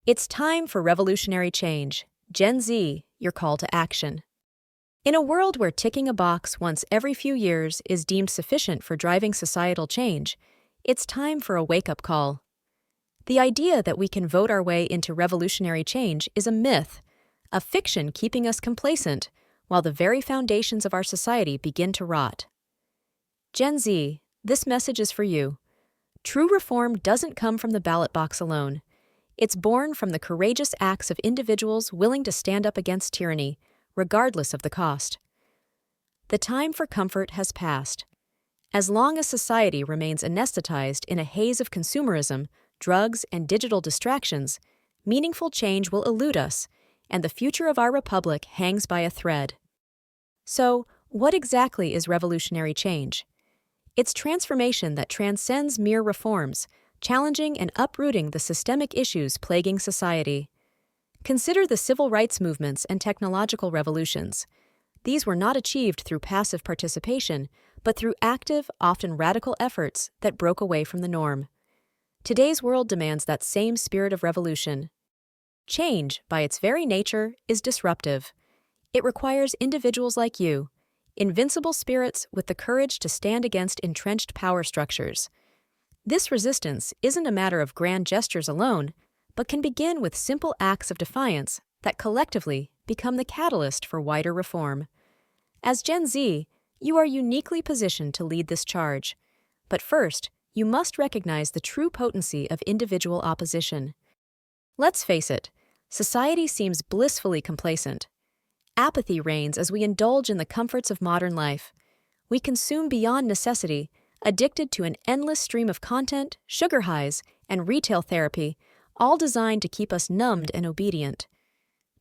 It's time for revolutionary change. Gen Z, your call to action. In a world where ticking a box once every few years is deemed sufficient for driving societal change, it's time for a wake-up call. The idea that we can vote our way into revolutionary change is a myth, a fiction keeping us complacent while the very foundations of our society begin to rot. Gen Z, this message is for you. True reform doesn't come from the ballot box alone. It's born from the courageous acts of individuals willing to stand up against tyranny, regardless of the cost. The time for comfort has passed. As long as society remains anesthetized in a haze of consumerism, drugs, and digital distractions, meaningful change will elude us, and the future of our republic hangs by a thread. So, what exactly is revolutionary change? It's transformation that transcends mere reforms, challenging and uprooting the systemic issues plaguing society. Consider the civil rights movements and technological revolutions. These were not achieved through passive participation, but through active, often radical efforts that broke away from the norm. Today's world demands that same spirit of revolution. Change, by its very nature, is disruptive. It requires individuals like you, invincible spirits with the courage to stand against entrenched power structures. This resistance isn't a matter of grand gestures alone, but can begin with simple acts of defiance that collectively become the catalyst for wider reform. As Gen Z, you are uniquely positioned to lead this charge. But first, you must recognize the true potency of individual opposition. Let's face it, society seems blissfully complacent. Apathy reigns as we indulge in the comforts of modern life. We consume beyond necessity, addicted to an endless stream of content, sugar highs, and retail therapy, all designed to keep us numbed and obedient.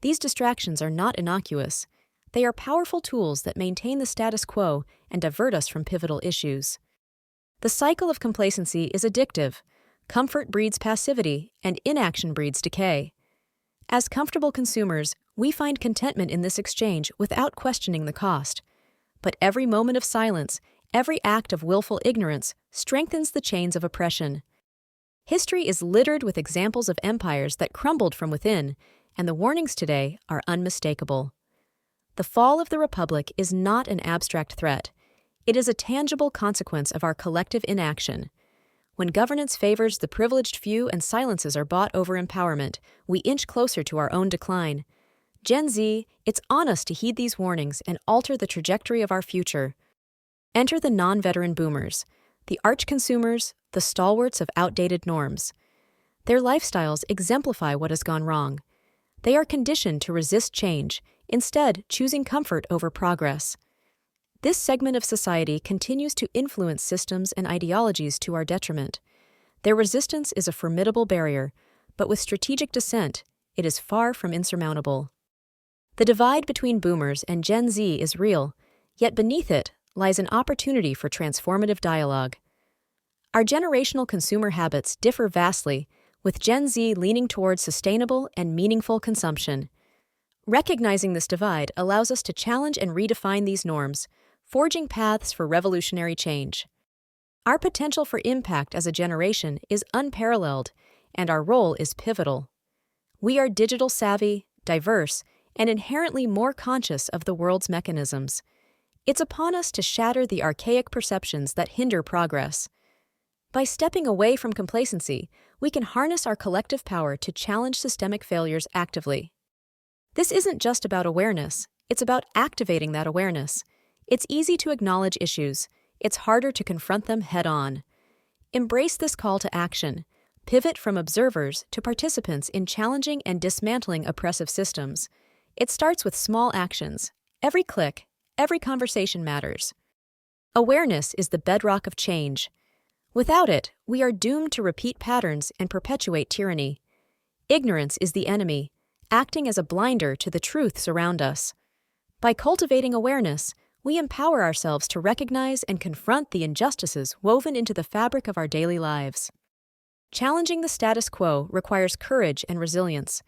These distractions are not innocuous. They are powerful tools that maintain the status quo and divert us from pivotal issues. The cycle of complacency is addictive. Comfort breeds passivity, and inaction breeds decay. As comfortable consumers, we find contentment in this exchange without questioning the cost. But every moment of silence, every act of willful ignorance, strengthens the chains of oppression. History is littered with examples of empires that crumbled from within, and the warnings today are unmistakable. The fall of the Republic is not an abstract threat. It is a tangible consequence of our collective inaction. When governance favors the privileged few and silences are bought over empowerment, we inch closer to our own decline. Gen Z, it's on us to heed these warnings and alter the trajectory of our future. Enter the non-veteran boomers, the arch-consumers, the stalwarts of outdated norms. Their lifestyles exemplify what has gone wrong. They are conditioned to resist change, instead choosing comfort over progress. This segment of society continues to influence systems and ideologies to our detriment. Their resistance is a formidable barrier, but with strategic dissent, it is far from insurmountable. The divide between boomers and Gen Z is real, yet beneath it lies an opportunity for transformative dialogue. Our generational consumer habits differ vastly, with Gen Z leaning towards sustainable and meaningful consumption. Recognizing this divide allows us to challenge and redefine these norms, forging paths for revolutionary change. Our potential for impact as a generation is unparalleled, and our role is pivotal. We are digital savvy, diverse, and inherently more conscious of the world's mechanisms. It's upon us to shatter the archaic perceptions that hinder progress. By stepping away from complacency, we can harness our collective power to challenge systemic failures actively. This isn't just about awareness, it's about activating that awareness. It's easy to acknowledge issues, it's harder to confront them head-on. Embrace this call to action. Pivot from observers to participants in challenging and dismantling oppressive systems. It starts with small actions. Every click, every conversation matters. Awareness is the bedrock of change. Without it, we are doomed to repeat patterns and perpetuate tyranny. Ignorance is the enemy, acting as a blinder to the truths around us. By cultivating awareness, we empower ourselves to recognize and confront the injustices woven into the fabric of our daily lives. Challenging the status quo requires courage and resilience.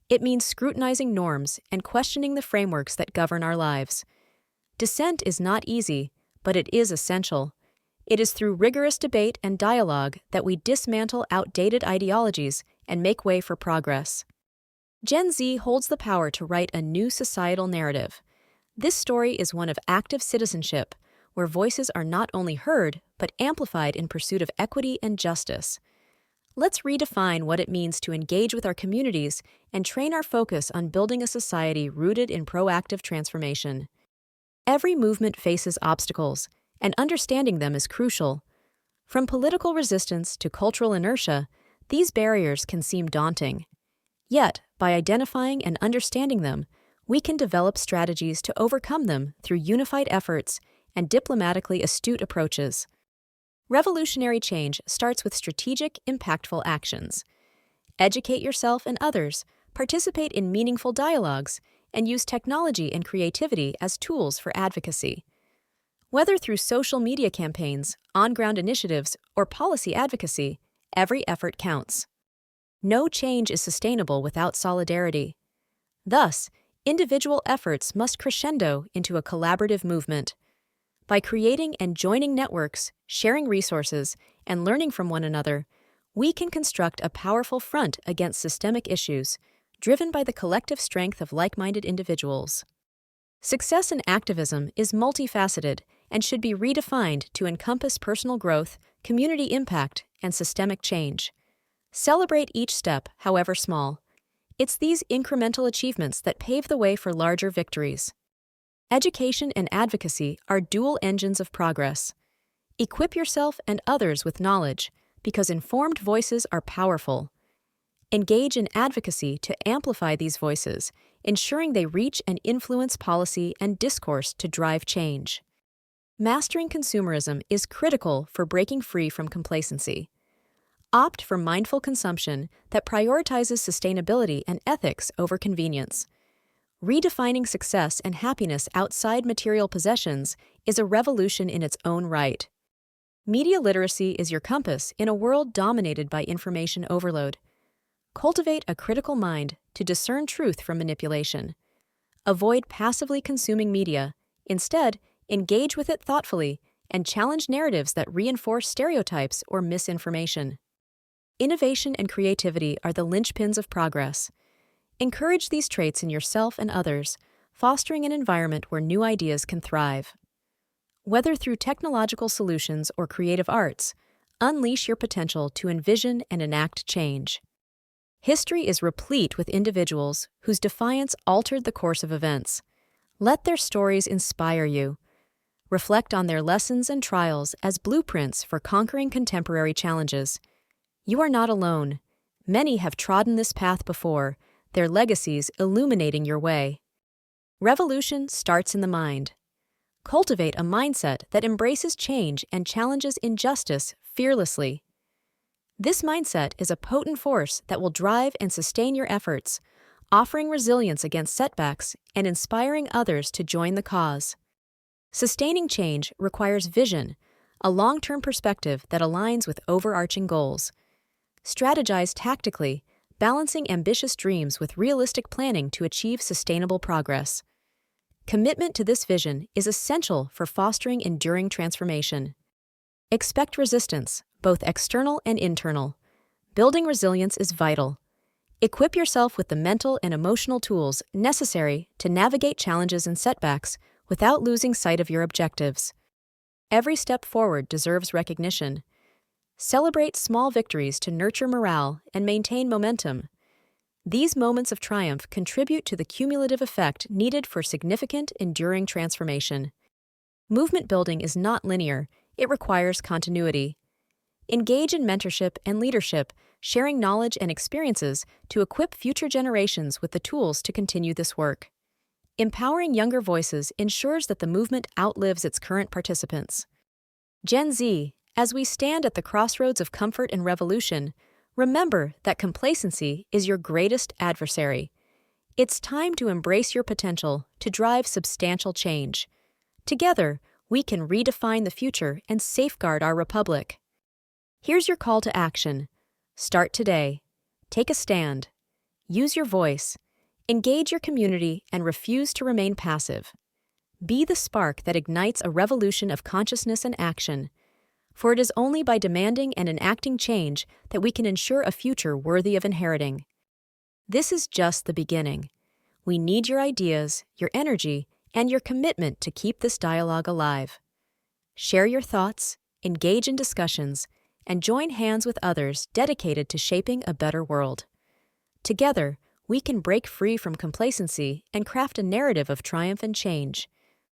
It means scrutinizing norms and questioning the frameworks that govern our lives. Dissent is not easy, but it is essential. It is through rigorous debate and dialogue that we dismantle outdated ideologies and make way for progress. Gen Z holds the power to write a new societal narrative. This story is one of active citizenship, where voices are not only heard, but amplified in pursuit of equity and justice. Let's redefine what it means to engage with our communities and train our focus on building a society rooted in proactive transformation. Every movement faces obstacles, and understanding them is crucial. From political resistance to cultural inertia, these barriers can seem daunting. Yet, by identifying and understanding them, we can develop strategies to overcome them through unified efforts and diplomatically astute approaches. Revolutionary change starts with strategic, impactful actions. Educate yourself and others, participate in meaningful dialogues, and use technology and creativity as tools for advocacy. Whether through social media campaigns, on-ground initiatives, or policy advocacy, every effort counts. No change is sustainable without solidarity. Thus, individual efforts must crescendo into a collaborative movement. By creating and joining networks, sharing resources, and learning from one another, we can construct a powerful front against systemic issues, driven by the collective strength of like-minded individuals. Success in activism is multifaceted and should be redefined to encompass personal growth, community impact, and systemic change. Celebrate each step, however small. It's these incremental achievements that pave the way for larger victories. Education and advocacy are dual engines of progress. Equip yourself and others with knowledge, because informed voices are powerful. Engage in advocacy to amplify these voices, ensuring they reach and influence policy and discourse to drive change. Mastering consumerism is critical for breaking free from complacency. Opt for mindful consumption that prioritizes sustainability and ethics over convenience. Redefining success and happiness outside material possessions is a revolution in its own right. Media literacy is your compass in a world dominated by information overload. Cultivate a critical mind to discern truth from manipulation. Avoid passively consuming media. Instead, engage with it thoughtfully and challenge narratives that reinforce stereotypes or misinformation. Innovation and creativity are the linchpins of progress. Encourage these traits in yourself and others, fostering an environment where new ideas can thrive. Whether through technological solutions or creative arts, unleash your potential to envision and enact change. History is replete with individuals whose defiance altered the course of events. Let their stories inspire you. Reflect on their lessons and trials as blueprints for conquering contemporary challenges. You are not alone. Many have trodden this path before, their legacies illuminating your way. Revolution starts in the mind. Cultivate a mindset that embraces change and challenges injustice fearlessly. This mindset is a potent force that will drive and sustain your efforts, offering resilience against setbacks and inspiring others to join the cause. Sustaining change requires vision, a long-term perspective that aligns with overarching goals. Strategize tactically, balancing ambitious dreams with realistic planning to achieve sustainable progress. Commitment to this vision is essential for fostering enduring transformation. Expect resistance, both external and internal. Building resilience is vital. Equip yourself with the mental and emotional tools necessary to navigate challenges and setbacks without losing sight of your objectives. Every step forward deserves recognition. Celebrate small victories to nurture morale and maintain momentum. These moments of triumph contribute to the cumulative effect needed for significant, enduring transformation. Movement building is not linear, it requires continuity. Engage in mentorship and leadership, sharing knowledge and experiences to equip future generations with the tools to continue this work. Empowering younger voices ensures that the movement outlives its current participants. Gen Z, as we stand at the crossroads of comfort and revolution, remember that complacency is your greatest adversary. It's time to embrace your potential to drive substantial change. Together, we can redefine the future and safeguard our republic. Here's your call to action. Start today. Take a stand. Use your voice. Engage your community and refuse to remain passive. Be the spark that ignites a revolution of consciousness and action. For it is only by demanding and enacting change that we can ensure a future worthy of inheriting. This is just the beginning. We need your ideas, your energy, and your commitment to keep this dialogue alive. Share your thoughts, engage in discussions, and join hands with others dedicated to shaping a better world. Together, we can break free from complacency and craft a narrative of triumph and change,